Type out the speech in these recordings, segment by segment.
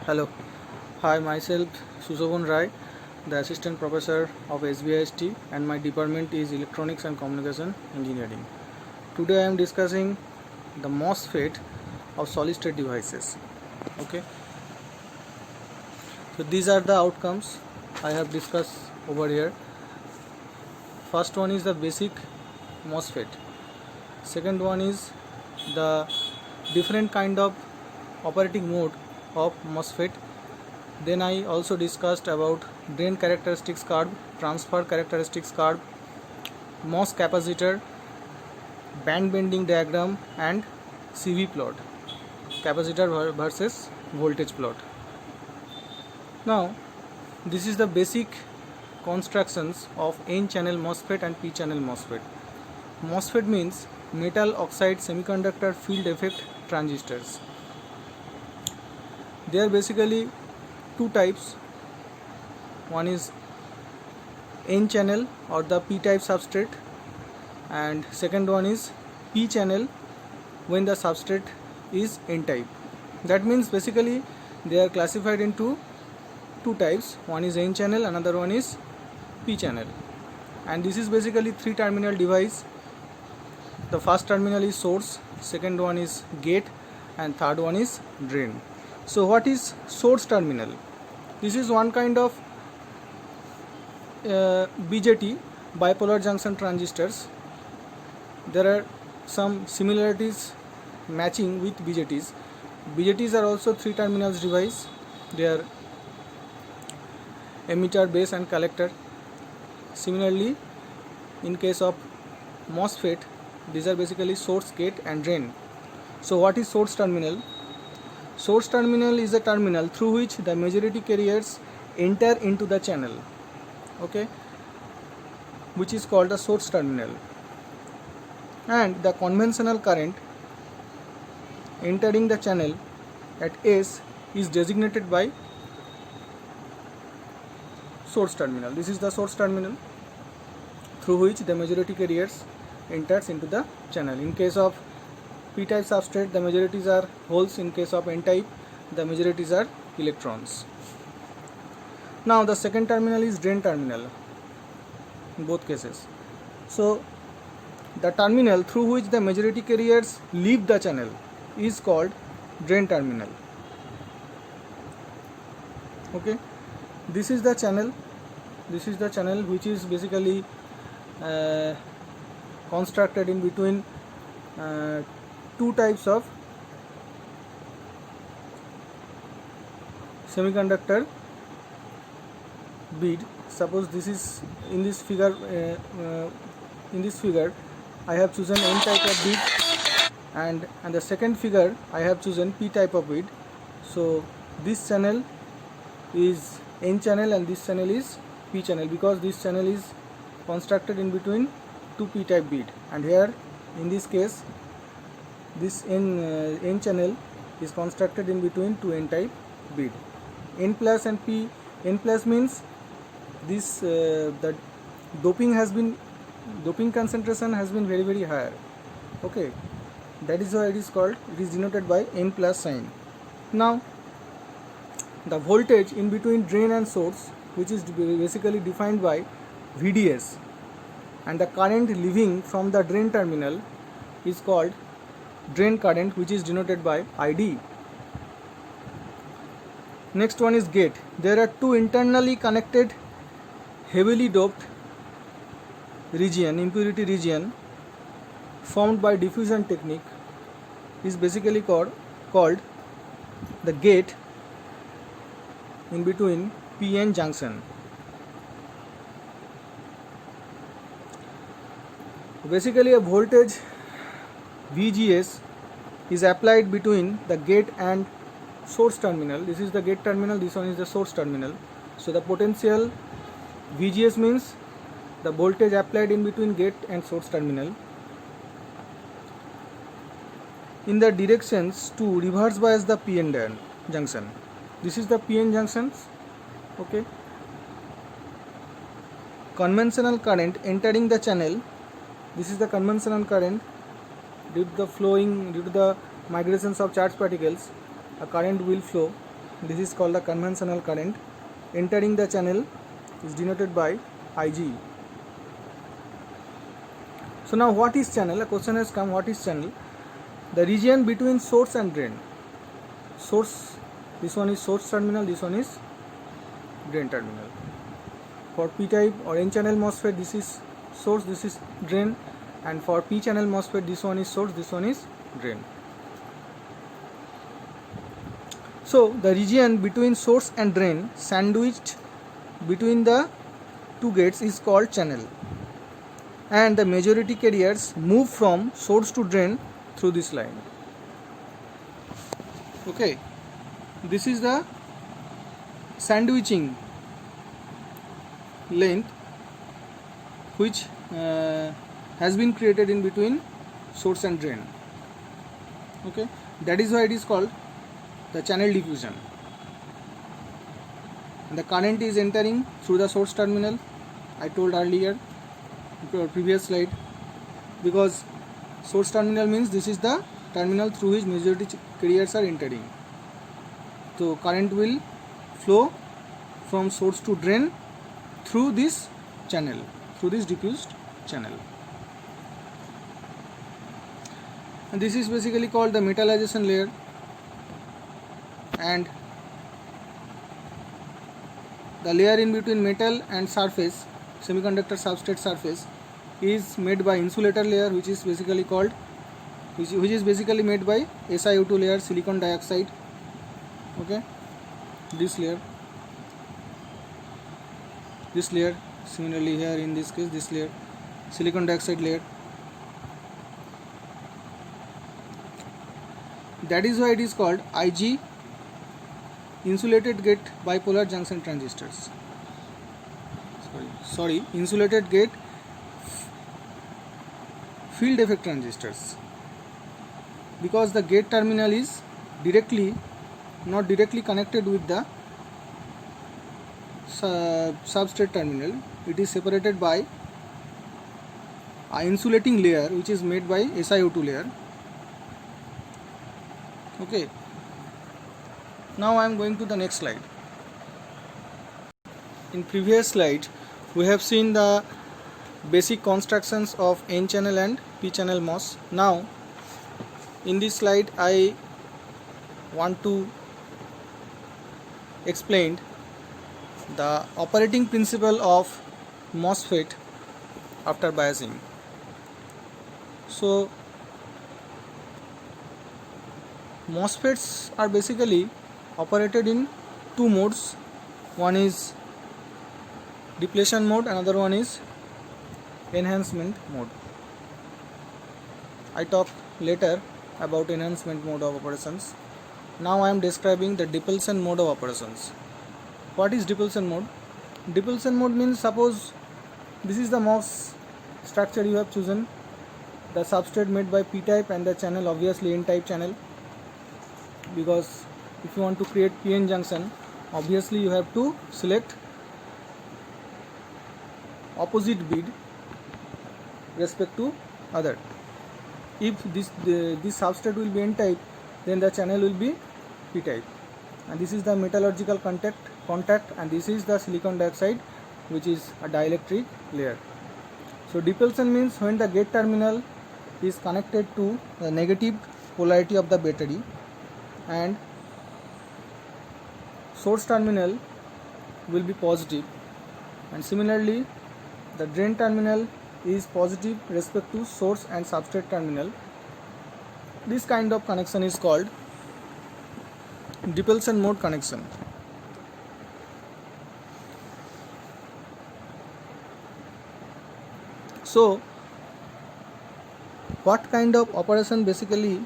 Hello. Hi, myself Sushobhan Rai, the Assistant Professor of SBIST, and my department is Electronics and Communication Engineering. Today I am discussing the MOSFET of solid state devices. Okay. So these are the outcomes I have discussed over here. First one is the basic MOSFET. Second one is the different kind of operating mode of MOSFET. Then I also discussed about drain characteristics curve, transfer characteristics curve, MOS capacitor, band bending diagram, and CV plot, capacitor versus voltage plot. Now this is the basic constructions of N channel MOSFET and P channel MOSFET. MOSFET means metal oxide semiconductor field effect transistors. There are basically two types. One is N channel or the P type substrate, and second one is P channel when the substrate is N type. That means basically they are classified into two types. One is N channel, another one is P channel, and this is basically three terminal device. The first terminal is source, second one is gate, and third one is drain. So what is source terminal? This is one kind of BJT, bipolar junction transistors. There are some similarities matching with BJTs. BJTs are also three terminals device. They are emitter, base, and collector. Similarly, in case of MOSFET, these are basically source, gate, and drain. So what is source terminal? Source terminal is a terminal through which the majority carriers enter into the channel, okay, which is called the source terminal, and the conventional current entering the channel at S is designated by source terminal. This is the source terminal through which the majority carriers enters into the channel. In case of P type substrate, the majorities are holes. In case of N type, the majorities are electrons. Now the second terminal is drain terminal in both cases. So the terminal through which the majority carriers leave the channel is called drain terminal. Okay, this is the channel. This is the channel which is basically constructed in between two types of semiconductor bead. Suppose this is in this figure. I have chosen N type of bead, and the second figure I have chosen P type of bead. So this channel is N channel and this channel is P channel, because this channel is constructed in between two P type bead, and here in this case this N channel is constructed in between two N type bead. N plus and P. N plus means this the doping concentration has been very higher. Okay, that is why it is called. It is denoted by N plus sign. Now the voltage in between drain and source, which is basically defined by VDS, and the current leaving from the drain terminal is called drain current, which is denoted by ID. Next one is gate. There are two internally connected heavily doped region, impurity region, formed by diffusion technique, is basically called the gate in between PN junction. Basically a voltage VGS is applied between the gate and source terminal. This is the gate terminal, this one is the source terminal. So the potential VGS means the voltage applied in between gate and source terminal in the directions to reverse bias the PN junction. This is the PN junctions. Okay, conventional current entering the channel. This is the conventional current. Due to the migrations of charged particles, a current will flow This is called the conventional current. Entering the channel is denoted by IGE. So now what is channel? A question has come, what is channel? The region between source and drain. Source, this one is source terminal, this one is drain terminal. For P-type or N-channel MOSFET, this is source, this is drain, and for P-channel MOSFET, this one is source, this one is drain. So the region between source and drain, sandwiched between the two gates, is called channel, and the majority carriers move from source to drain through this line. Okay, this is the sandwiching length which has been created in between source and drain. Okay, that is why it is called the channel diffusion. And the current is entering through the source terminal, I told earlier, previous slide, because source terminal means this is the terminal through which majority carriers are entering. So current will flow from source to drain through this channel, through this diffused channel. And this is basically called the metallization layer, and the layer in between metal and surface, semiconductor substrate surface, is made by insulator layer, which is basically called which is basically made by SiO2 layer, silicon dioxide. Okay, this layer, similarly here in this case, this layer, silicon dioxide layer. That is why it is called IG, insulated gate bipolar junction transistors. Insulated gate field effect transistors, because the gate terminal is not directly connected with the substrate terminal. It is separated by an insulating layer which is made by SiO2 layer. Okay, now I am going to the next slide. In previous slide we have seen the basic constructions of N channel and P channel MOS. Now in this slide I want to explain the operating principle of MOSFET after biasing. So MOSFETs are basically operated in two modes. One is depletion mode, another one is enhancement mode. I talk later about enhancement mode of operations. Now I am describing the depletion mode of operations. What is depletion mode? Depletion mode means, suppose this is the MOS structure you have chosen, the substrate made by P-type and the channel obviously N-type channel, because if you want to create PN junction, obviously you have to select opposite bead respect to other. If this substrate will be N-type, then the channel will be P-type, and this is the metallurgical contact, and this is the silicon dioxide, which is a dielectric layer. So depletion means when the gate terminal is connected to the negative polarity of the battery, and source terminal will be positive, and similarly the drain terminal is positive respect to source and substrate terminal. This kind of connection is called depletion mode connection. So what kind of operation basically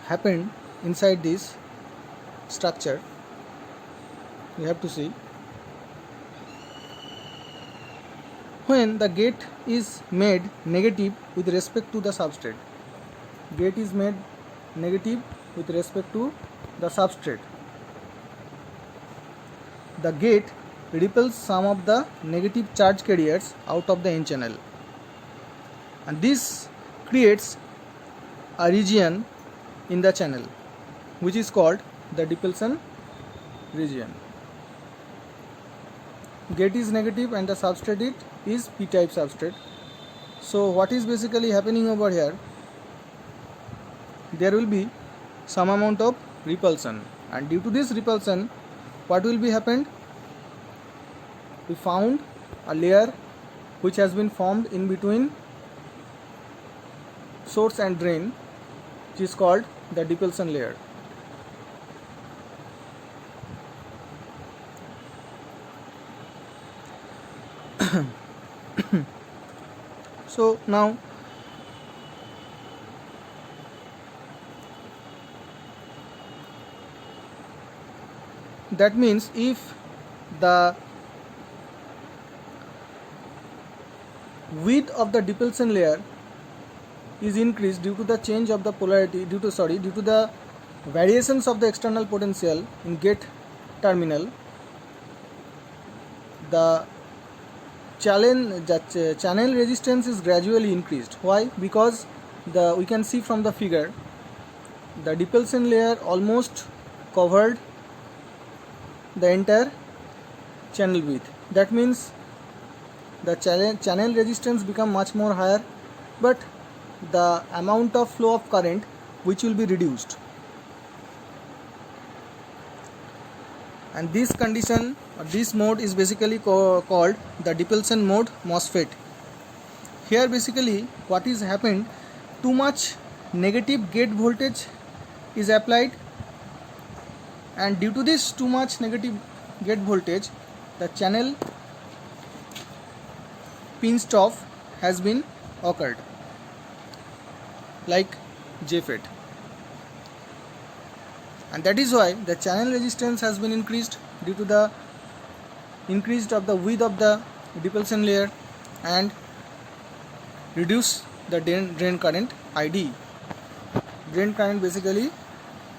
happened inside this structure, we have to see. When the gate is made negative with respect to the substrate, gate is made negative with respect to the substrate, the gate repels some of the negative charge carriers out of the N channel, and this creates a region in the channel which is called the depletion region. Gate is negative and the substrate is p-type substrate. So what is basically happening over here, there will be some amount of repulsion, and due to this repulsion what will be happened, we found a layer which has been formed in between source and drain, which is called the depletion layer. So now that means if the width of the depletion layer is increased due to the change of the polarity, due to the variations of the external potential in gate terminal, the channel resistance is gradually increased. Why? Because we can see from the figure, the depletion layer almost covered the entire channel width. That means the channel resistance become much more higher, but the amount of flow of current which will be reduced. And this condition or this mode is basically called the depletion mode MOSFET. Here basically what is happened, too much negative gate voltage is applied, and due to this too much negative gate voltage, the channel pinched off has been occurred, like JFET, and that is why the channel resistance has been increased due to the increase of the width of the depletion layer and reduce the drain current ID. Drain current basically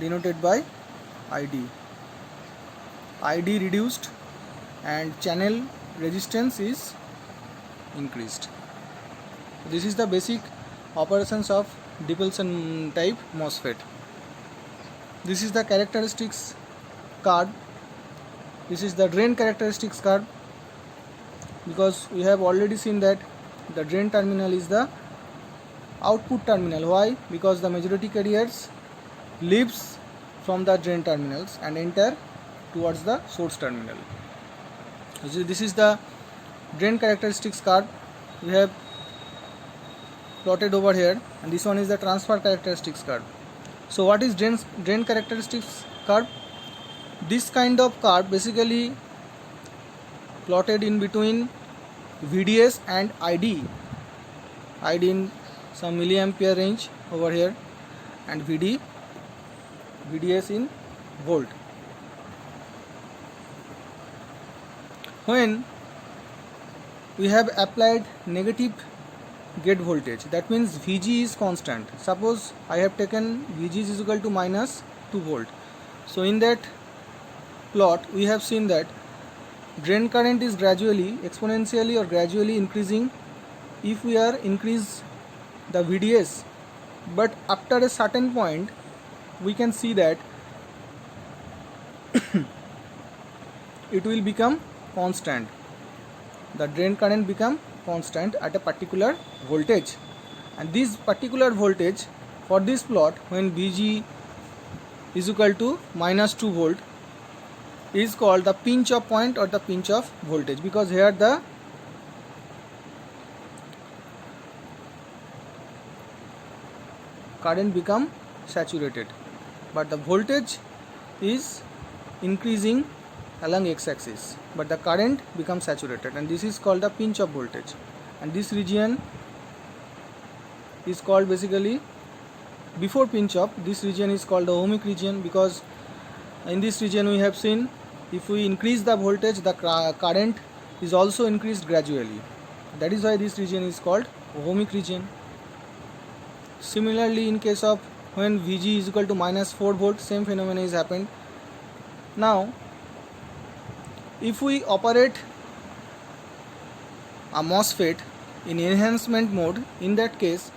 denoted by ID. ID reduced and channel resistance is increased. This is the basic operations of depletion type MOSFET. This is the characteristics card. This is the drain characteristics card, because we have already seen that the drain terminal is the output terminal. Why? Because the majority carriers leaves from the drain terminals and enter towards the source terminal. This is the drain characteristics card we have plotted over here, and this one is the transfer characteristics curve. So what is drain characteristics curve? This kind of curve basically plotted in between VDS and ID in some milliampere range over here, and VDS in volt. When we have applied negative gate voltage, that means VG is constant. Suppose I have taken VG is equal to minus 2 volt. So in that plot we have seen that drain current is gradually, exponentially or gradually increasing if we are increase the VDS, but after a certain point we can see that it will become constant. The drain current become constant at a particular voltage, and this particular voltage for this plot, when VG is equal to minus 2 volt, is called the pinch off point or the pinch off voltage, because here the current become saturated but the voltage is increasing along x-axis, but the current becomes saturated, and this is called the pinch off voltage. And this region is called basically, before pinch off, this region is called the ohmic region, because in this region we have seen if we increase the voltage, the current is also increased gradually. That is why this region is called ohmic region. Similarly, in case of when VG is equal to minus 4 volt, same phenomenon is happened. Now if we operate a MOSFET in enhancement mode, in that case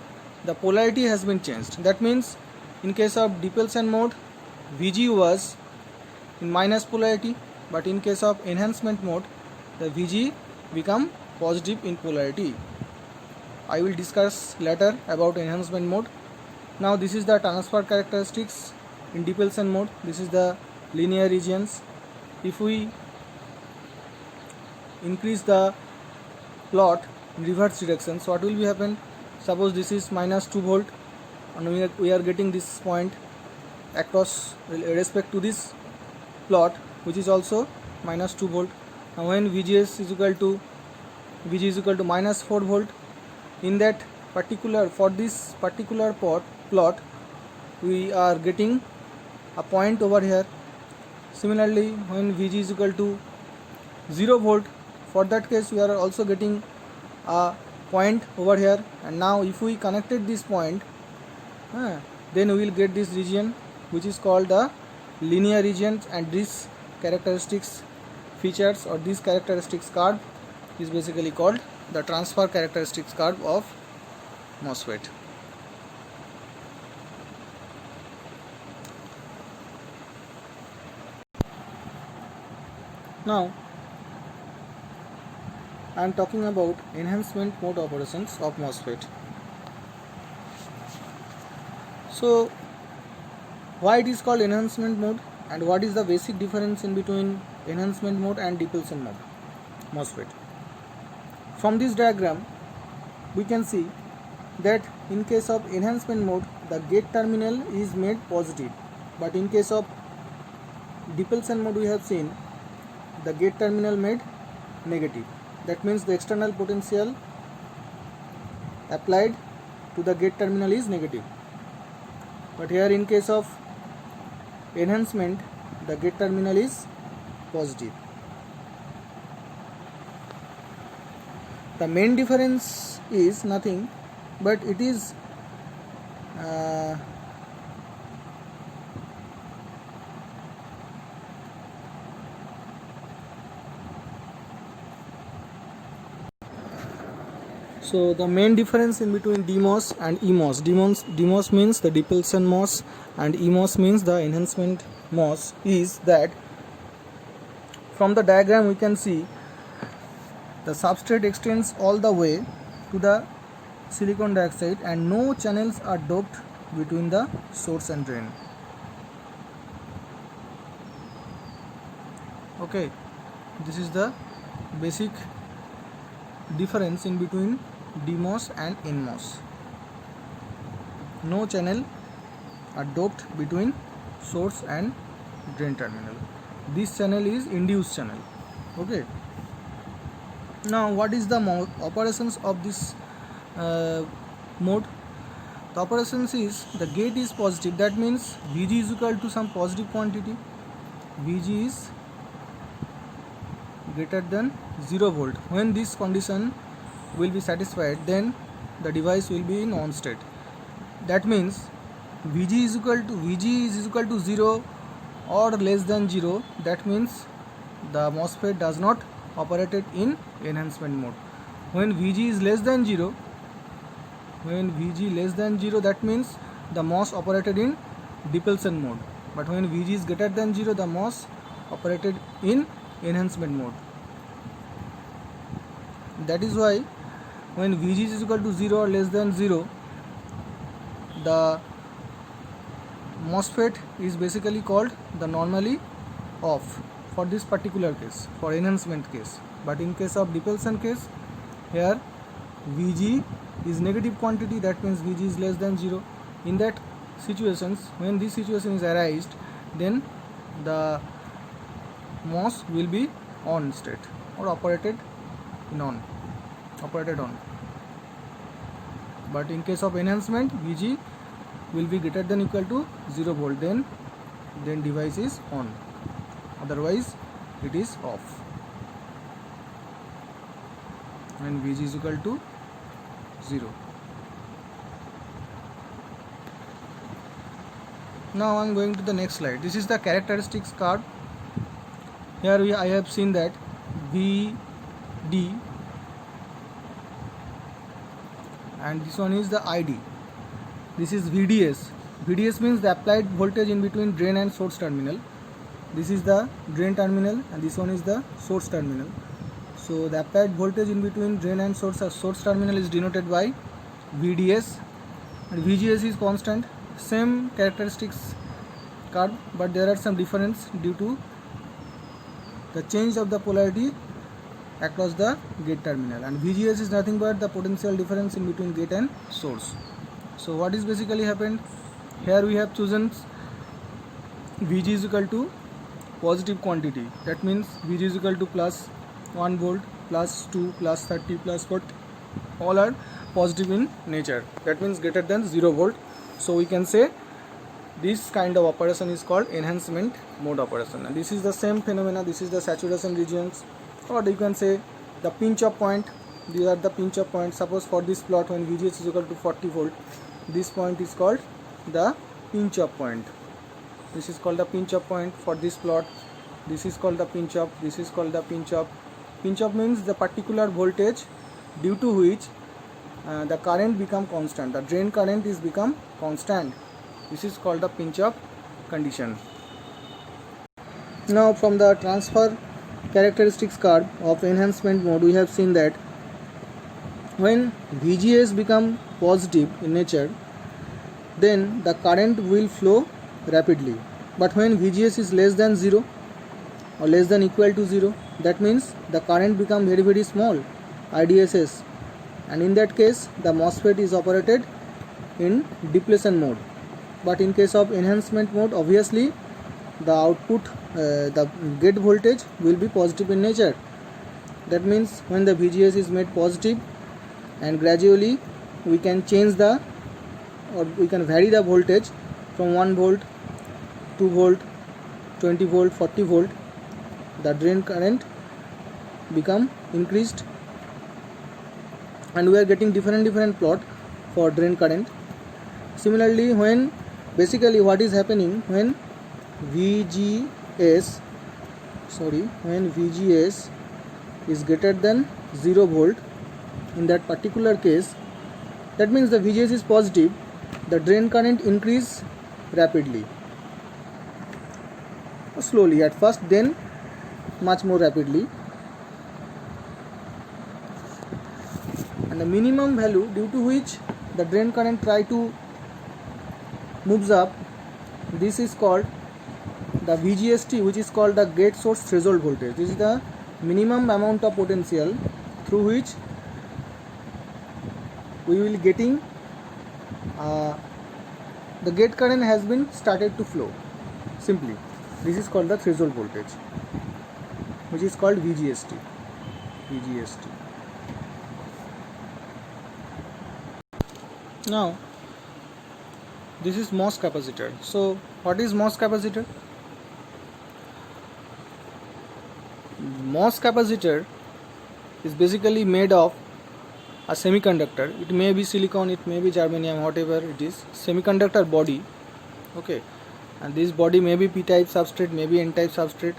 the polarity has been changed. That means in case of depletion mode, VG was in minus polarity, but in case of enhancement mode the Vg become positive in polarity. I will discuss later about enhancement mode. Now this is the transfer characteristics in depletion mode. This is the linear regions. If we increase the plot in reverse direction, so what will be happen? Suppose this is minus 2 volt and we are getting this point across respect to this plot which is also minus 2 volt. Now when Vgs is equal to Vg is equal to minus 4 volt, in that particular, for this particular plot we are getting a point over here. Similarly when Vg is equal to 0 volt, for that case we are also getting a point over here. And now if we connected this point, then we will get this region which is called the linear region, and this characteristics features or this characteristics curve is basically called the transfer characteristics curve of MOSFET. Now I am talking about enhancement mode operations of MOSFET. So why it is called enhancement mode and what is the basic difference in between enhancement mode and depletion mode MOSFET? From this diagram we can see that in case of enhancement mode the gate terminal is made positive, but in case of depletion mode we have seen the gate terminal made negative. That means the external potential applied to the gate terminal is negative. But here in case of enhancement the gate terminal is positive. The main difference is nothing but it is so the main difference in between DMOS and EMOS. DMOS means the depletion MOS and EMOS means the enhancement MOS is that from the diagram we can see the substrate extends all the way to the silicon dioxide and no channels are doped between the source and drain. Okay, this is the basic difference in between DMOS and NMOS. No channel are doped between source and drain terminal. This channel is induced channel. Okay. Now what is the operations of this mode? The operations is the gate is positive, that means Vg is equal to some positive quantity. Vg is greater than 0 volt. When this condition will be satisfied, then the device will be in on state. That means Vg is equal to 0 or less than 0. That means the MOSFET does not operated in enhancement mode. When Vg is less than 0, that means the MOS operated in depletion mode. But when Vg is greater than 0, the MOS operated in enhancement mode. That is why when Vg is equal to 0 or less than 0, the MOSFET is basically called the normally off for this particular case, for enhancement case. But in case of depletion case, here Vg is negative quantity, that means Vg is less than 0. In that situations, when this situation is arised, then the MOS will be on state or operated on. But in case of enhancement, Vg will be greater than equal to 0 volt, then device is on, otherwise it is off. And Vg is equal to 0. Now I am going to the next slide. This is the characteristics card. Here I have seen that Vd and this one is the ID. This is VDS. VDS means the applied voltage in between drain and source terminal. this is the drain terminal and this one is the source terminal. So the applied voltage in between drain and source terminal is denoted by VDS, and VGS is constant, same characteristics curve, but there are some difference due to the change of the polarity across the gate terminal, and VGS is nothing but the potential difference in between gate and source. So what is basically happened here, we have chosen VG is equal to positive quantity, that means VG is equal to plus 1 volt, plus 2, plus 30, plus 40, all are positive in nature, that means greater than 0 volt. So we can say this kind of operation is called enhancement mode operation, and this is the same phenomena. This is the saturation regions, or you can say the pinch off point. These are the pinch off points. Suppose for this plot, when VGS is equal to 40 volt, this point is called the pinch off point. This is called the pinch off point for this plot. This is called the pinch off. This is called the pinch off. Pinch off means the particular voltage due to which the current become constant. The drain current is become constant. This is called the pinch off condition. Now from the transfer characteristics curve of enhancement mode, we have seen that when VGS become positive in nature, then the current will flow rapidly. But when VGS is less than 0 or less than equal to 0, that means the current become very very small, IDSS, and in that case the MOSFET is operated in depletion mode. But in case of enhancement mode, obviously the output, the gate voltage will be positive in nature. That means when the VGS is made positive, and gradually we can change the, or we can vary the voltage from 1 volt, 2 volt, 20 volt, 40 volt, the drain current become increased, and we are getting different plot for drain current. Similarly, when basically what is happening, when VGS is greater than 0 volt, in that particular case, that means the VGS is positive, the drain current increase rapidly, slowly at first, then much more rapidly, and the minimum value due to which the drain current try to moves up, this is called the VGST, which is called the gate source threshold voltage. This is the minimum amount of potential through which we will getting the gate current has been started to flow. Simply, this is called the threshold voltage, which is called VGST. Now this is MOS capacitor. So what is MOS capacitor? MOS capacitor is basically made of a semiconductor. It may be silicon, it may be germanium, whatever it is, semiconductor body. Okay, and this body may be p-type substrate, may be n-type substrate,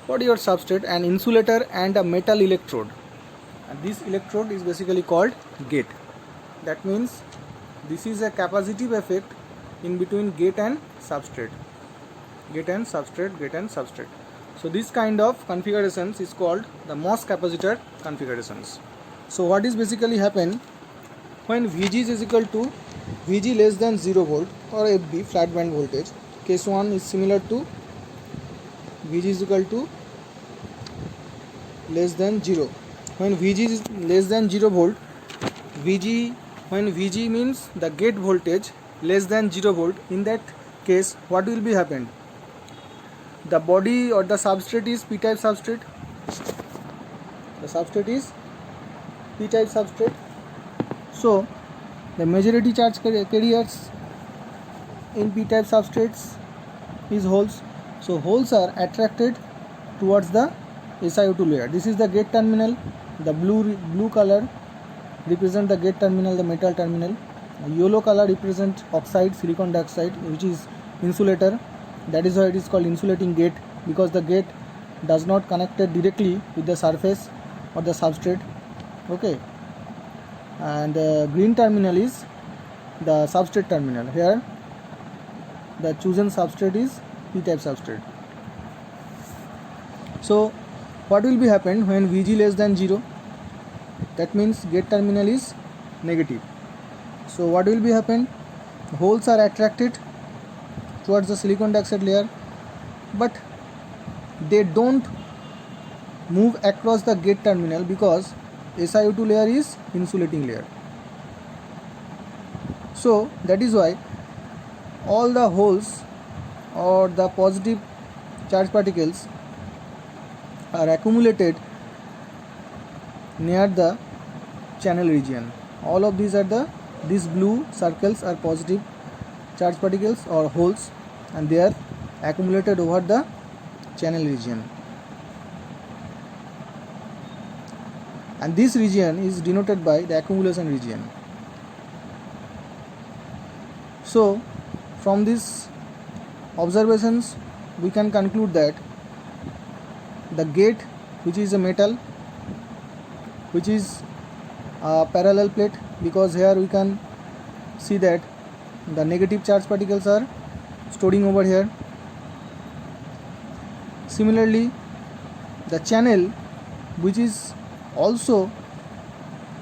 body or substrate, an insulator and a metal electrode, and this electrode is basically called gate. That means this is a capacitive effect in between gate and substrate. So this kind of configurations is called the MOS capacitor configurations. So what is basically happen when VG is equal to VG less than 0 volt or FB, flat band voltage. Case 1 is similar to VG is equal to less than 0. When VG is less than 0 volt, when VG means the gate voltage less than 0 volt, in that case what will be happened? The body or the substrate is p-type substrate. The substrate is p-type substrate. So the majority charge carriers in p-type substrates is holes. So holes are attracted towards the SiO2 layer. This is the gate terminal. The blue color represent the gate terminal, the metal terminal. The yellow color represent oxide, silicon dioxide, which is insulator. That is why it is called insulating gate, because the gate does not connect it directly with the surface or the substrate. Okay, and green terminal is the substrate terminal. Here the chosen substrate is p-type substrate. So what will be happen when Vg less than 0? That means gate terminal is negative. So what will be happen? Holes are attracted towards the silicon dioxide layer, but they don't move across the gate terminal because SiO2 layer is insulating layer. So that is why all the holes or the positive charge particles are accumulated near the channel region. All of these blue circles are positive charge particles or holes, and they are accumulated over the channel region. And this region is denoted by the accumulation region. So from these observations we can conclude that the gate, which is a metal, which is a parallel plate, because here we can see that the negative charge particles are storing over here. Similarly, the channel, which is also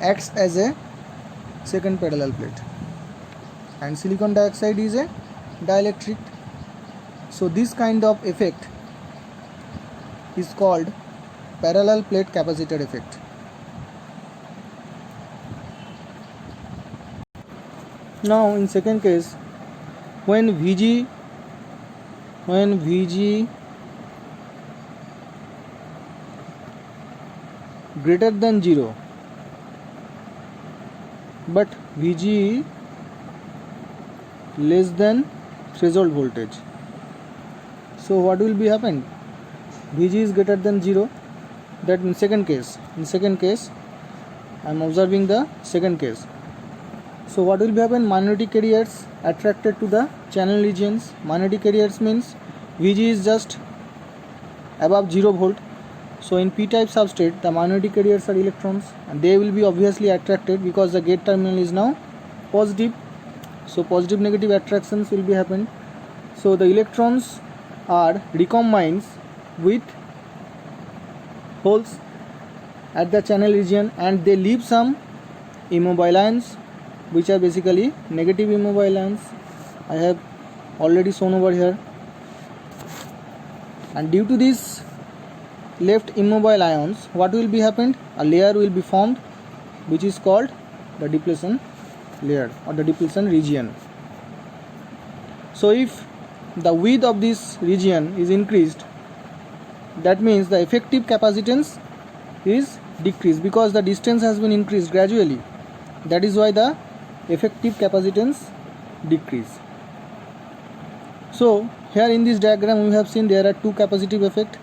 acts as a second parallel plate, and silicon dioxide is a dielectric. So this kind of effect is called parallel plate capacitor effect. Now in second case, when Vg greater than 0 but Vg less than threshold voltage, so what will be happen? Vg is greater than 0. That in second case I am observing the second case. So what will be happen? Magnetic carriers attracted to the channel regions. Magnetic carriers means Vg is just above 0 volt. So in p-type substrate the magnetic carriers are electrons, and they will be obviously attracted because the gate terminal is now positive. So positive negative attractions will be happen. So the electrons are recombines with holes at the channel region, and they leave some immobile ions, which are basically negative immobile ions. I have already shown over here. And due to this left immobile ions, what will be happened? A layer will be formed, which is called the depletion layer or the depletion region. So if the width of this region is increased, that means the effective capacitance is decreased because the distance has been increased gradually. That is why the effective capacitance decrease. So here in this diagram we have seen there are two capacitive effect.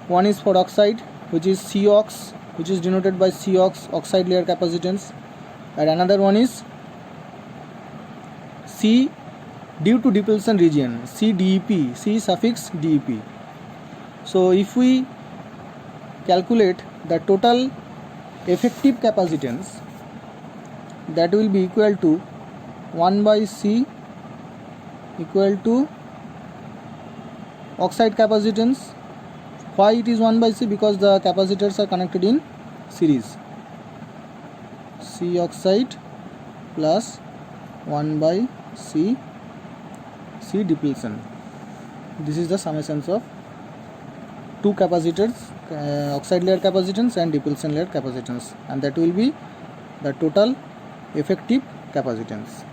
One is for oxide, which is COX, which is denoted by COX, oxide layer capacitance, and another one is C due to depletion region, CDEP, C suffix DEP. So if we calculate the total effective capacitance, that will be equal to 1 by C equal to oxide capacitance. Why it is 1 by C? Because the capacitors are connected in series. C oxide plus 1 by C depletion. This is the summations of two capacitors, oxide layer capacitance and depletion layer capacitance, and that will be the total effective capacitance.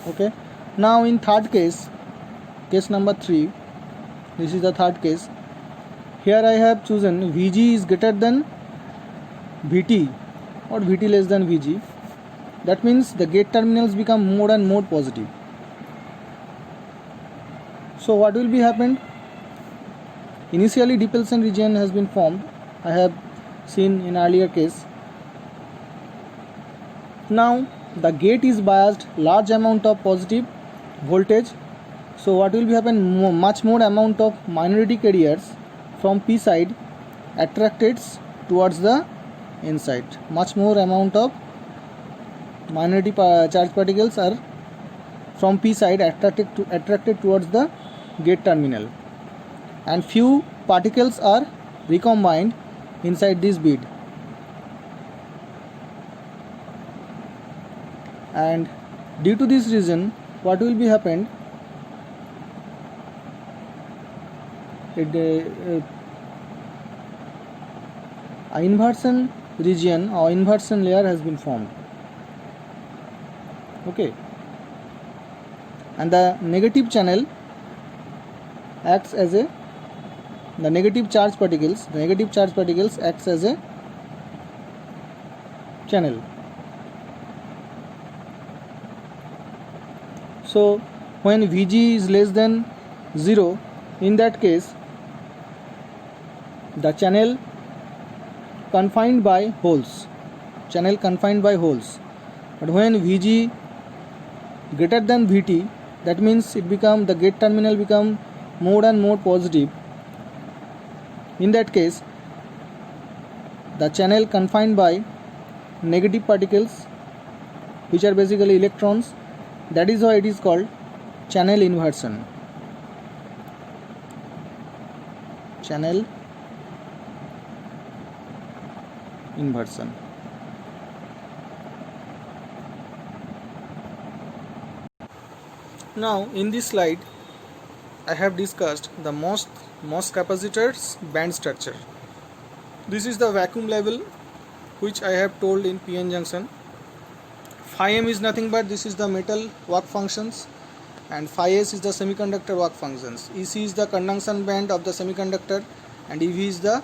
Okay. Now in third case, case number 3, this is the third case. Here I have chosen Vg is greater than Vt or Vt less than Vg. That means the gate terminals become more and more positive. So what will be happened? Initially depletion region has been formed. I have seen in earlier case. Now the gate is biased large amount of positive voltage. So what will be happen? Much more amount of minority carriers from P side attracted towards the N side. Much more amount of minority charge particles are from P side attracted towards the gate terminal, and few particles are recombined inside this bead, and due to this reason what will be happened, a inversion region or inversion layer has been formed. Okay, and the negative channel acts as a the negative charge particles acts as a channel. So when Vg is less than 0, in that case the channel confined by holes, but when Vg greater than Vt, that means the gate terminal become more and more positive. In that case the channel confined by negative particles, which are basically electrons. That is why it is called channel inversion. Now in this slide I have discussed the MOS capacitor's band structure. This is the vacuum level which I have told in PN junction. Phi m is nothing but this is the metal work functions, and phi s is the semiconductor work functions. EC is the conduction band of the semiconductor, and EV is the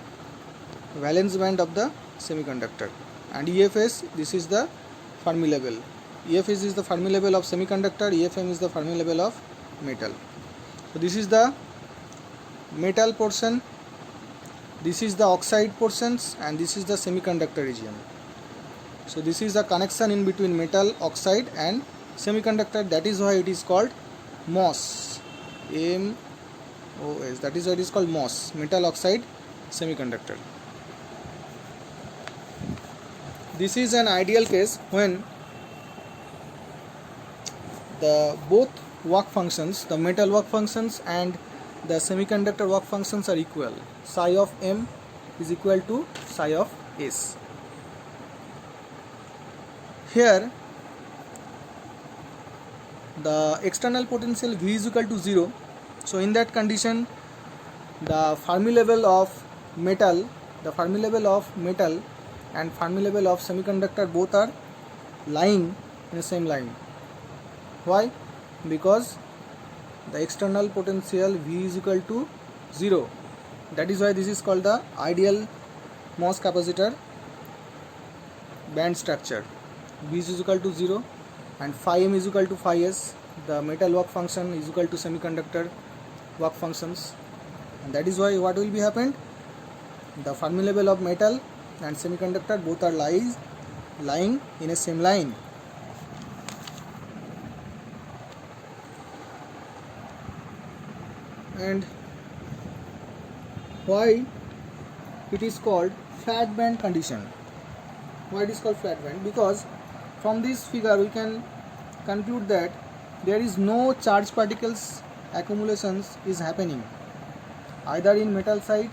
valence band of the semiconductor, and EFS, this is the Fermi level. EFS is the Fermi level of semiconductor, EFM is the Fermi level of metal. So this is the metal portion, this is the oxide portions, and this is the semiconductor region. So this is the connection in between metal, oxide and semiconductor. That is why it is called MOS. MOS. That is why it is called MOS, metal oxide semiconductor. This is an ideal case when the both work functions, the metal work functions and the semiconductor work functions are equal. Psi of m is equal to psi of s. Here the external potential V is equal to 0. So in that condition the Fermi level of metal and Fermi level of semiconductor both are lying in the same line. Why? Because the external potential V is equal to 0. That is why this is called the ideal MOS capacitor band structure. V is equal to 0 and phi m is equal to phi s. The metal work function is equal to semiconductor work functions, and that is why what will be happened, the Fermi level of metal and semiconductor both are lying in a same line. And why it is called flat band condition? Why it is called flat band? Because from this figure we can conclude that there is no charge particles accumulations is happening either in metal side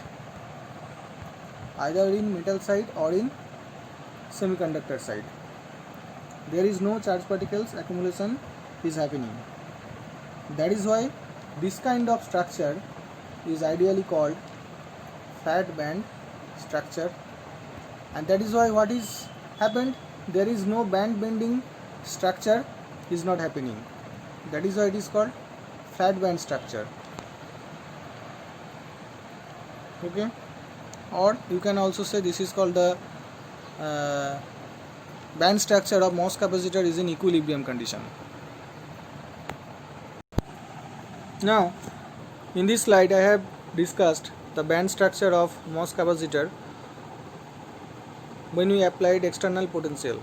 or in semiconductor side. There is no charge particles accumulation is happening. That is why this kind of structure is ideally called flat band structure, and that is why what is happened, there is no band bending structure is not happening. That is why it is called flat band structure. Okay, or you can also say this is called the band structure of MOS capacitor is in equilibrium condition. Now in this slide I have discussed the band structure of MOS capacitor when we applied external potential,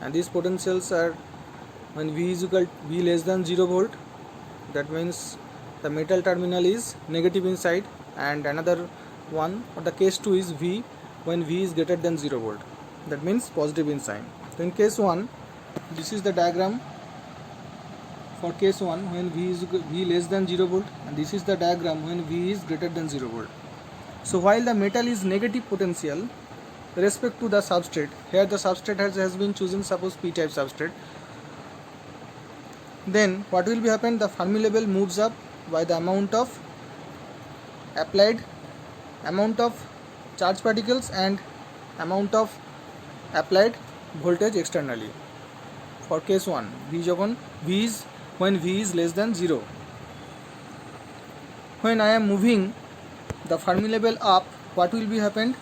and these potentials are when V is equal V less than 0 volt, that means the metal terminal is negative inside, and another one, or the case 2 is V when V is greater than 0 volt, that means positive inside. So in case 1, this is the diagram for case 1 when V less than 0 volt, and this is the diagram when V is greater than 0 volt. So while the metal is negative potential with respect to the substrate, here the substrate has been chosen, suppose P type substrate, then what will be happen? The Fermi level moves up by the amount of applied, amount of charge particles and amount of applied voltage externally. For case 1, when V is less than 0. When I am moving the Fermi level up, what will be happened?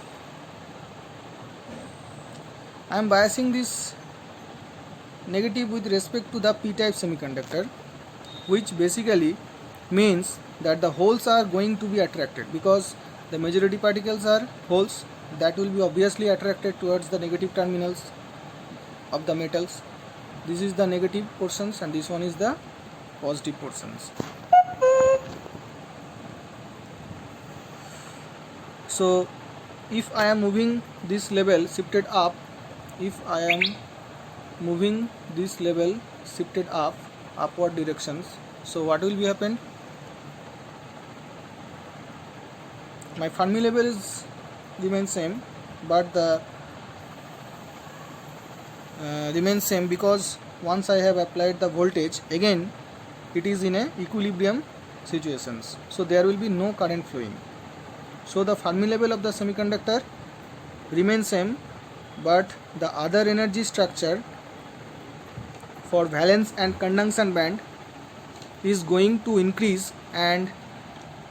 I am biasing this negative with respect to the p-type semiconductor, which basically means that the holes are going to be attracted, because the majority particles are holes that will be obviously attracted towards the negative terminals of the metals. This is the negative portions and this one is the positive portions. So if I am moving this level shifted up, upward directions, so what will be happen? My Fermi level is remain same, but the remains same because once I have applied the voltage, again it is in a equilibrium situations, so there will be no current flowing. So the Fermi level of the semiconductor remains same, but the other energy structure for valence and conduction band is going to increase and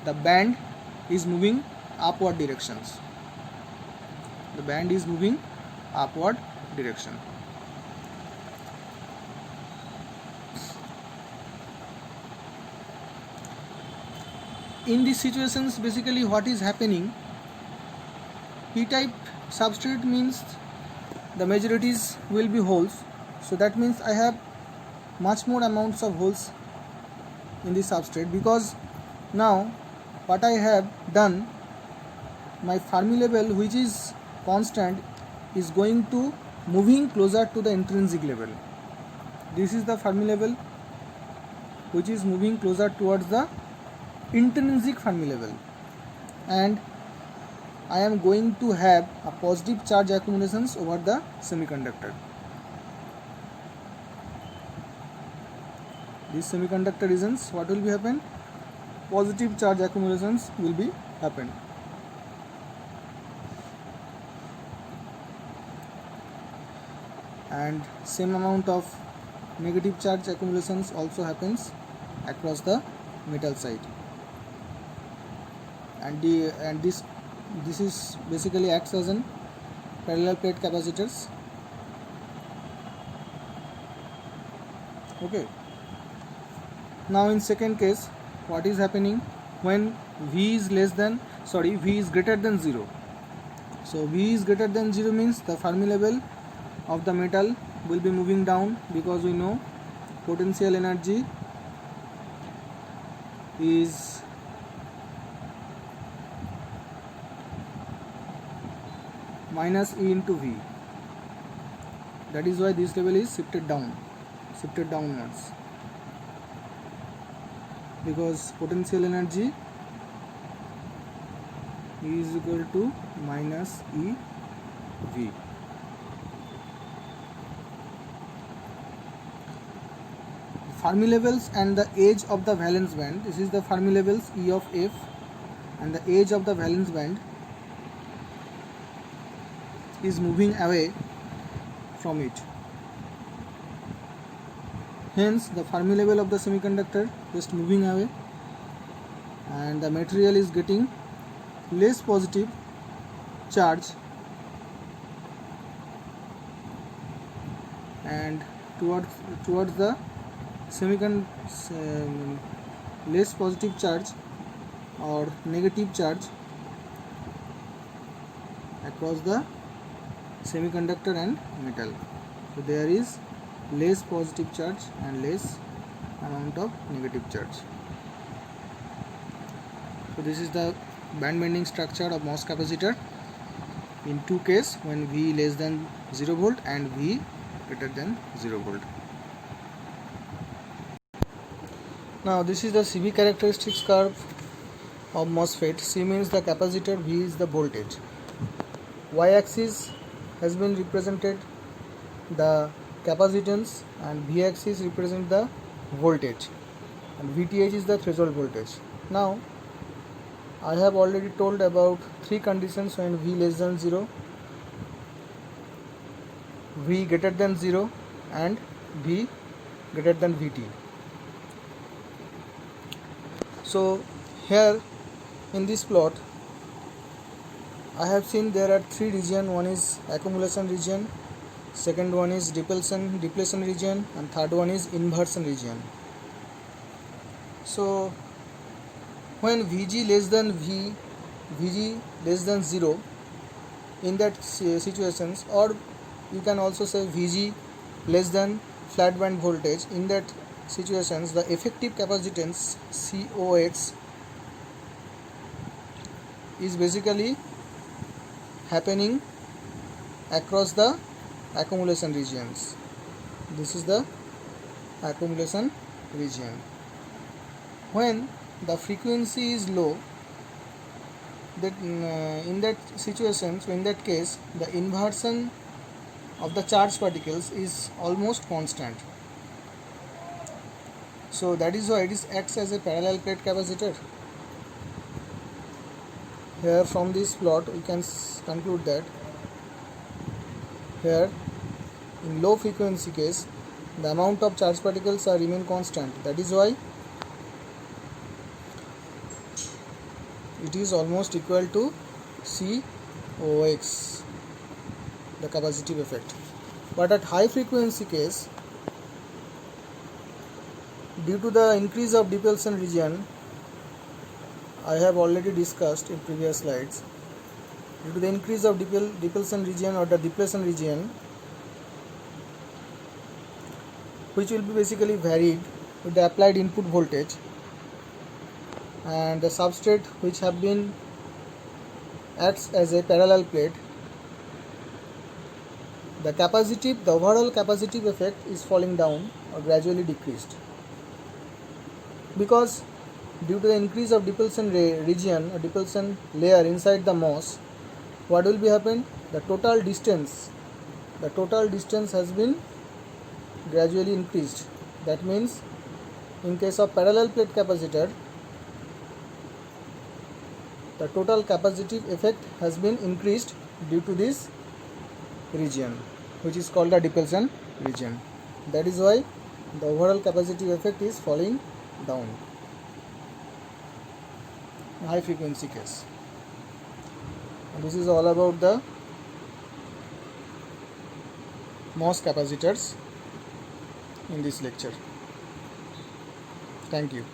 the band is moving upward directions. The band is moving upward direction. In these situations, basically what is happening, p-type substrate means the majorities will be holes, so that means I have much more amounts of holes in the substrate, because now what I have done, my Fermi level which is constant is going to moving closer to the intrinsic level. This is the Fermi level which is moving closer towards the intrinsic Fermi level, and I am going to have a positive charge accumulations over the semiconductor. These semiconductor regions, what will be happen? Positive charge accumulations will be happen. And same amount of negative charge accumulations also happens across the metal side. And this is basically acts as an parallel plate capacitors. Okay. Now in second case, what is happening when V is greater than 0. So V is greater than 0 means the Fermi level of the metal will be moving down, because we know potential energy is minus E into V. That is why this level is shifted downwards, because potential energy is equal to minus E V. Fermi levels and the edge of the valence band. This is the Fermi levels E of F, and the edge of the valence band is moving away from it. Hence the Fermi level of the semiconductor just moving away, and the material is getting less positive charge, and towards the less positive charge or negative charge across the semiconductor and metal. So there is less positive charge and less amount of negative charge. So this is the band bending structure of MOS capacitor in two cases, when V less than 0 volt and V greater than 0 volt. Now this is the CV characteristics curve of MOSFET. C means the capacitor, V is the voltage. Y-axis has been represented the capacitance and V-axis represent the voltage, and VTH is the threshold voltage. Now I have already told about three conditions when V less than 0, V greater than 0 and V greater than VT. So here in this plot I have seen there are three regions. One is accumulation region, second one is depletion region, and third one is inversion region. So when VG less than VG less than 0, in that situations, or you can also say VG less than flat band voltage, in that situations the effective capacitance COX is basically happening across the accumulation regions. This is the accumulation region. When the frequency is low, that in that situation, so in that case the inversion of the charged particles is almost constant. So that is why it acts as a parallel plate capacitor. Here from this plot we can conclude that here in low frequency case the amount of charged particles are remain constant. That is why it is almost equal to COX, the capacitive effect. But at high frequency case, due to the increase of depletion region, I have already discussed in previous slides, due to the increase of depletion region or the depletion region, which will be basically varied with the applied input voltage, and the substrate which have been acts as a parallel plate, the overall capacitive effect is falling down or gradually decreased, because due to the increase of depletion region or depletion layer inside the MOS, what will be happen? The total distance has been gradually increased. That means in case of parallel plate capacitor, the total capacitive effect has been increased due to this region, which is called the depletion region. That is why the overall capacitive effect is falling down in high frequency case. And this is all about the MOS capacitors in this lecture. Thank you.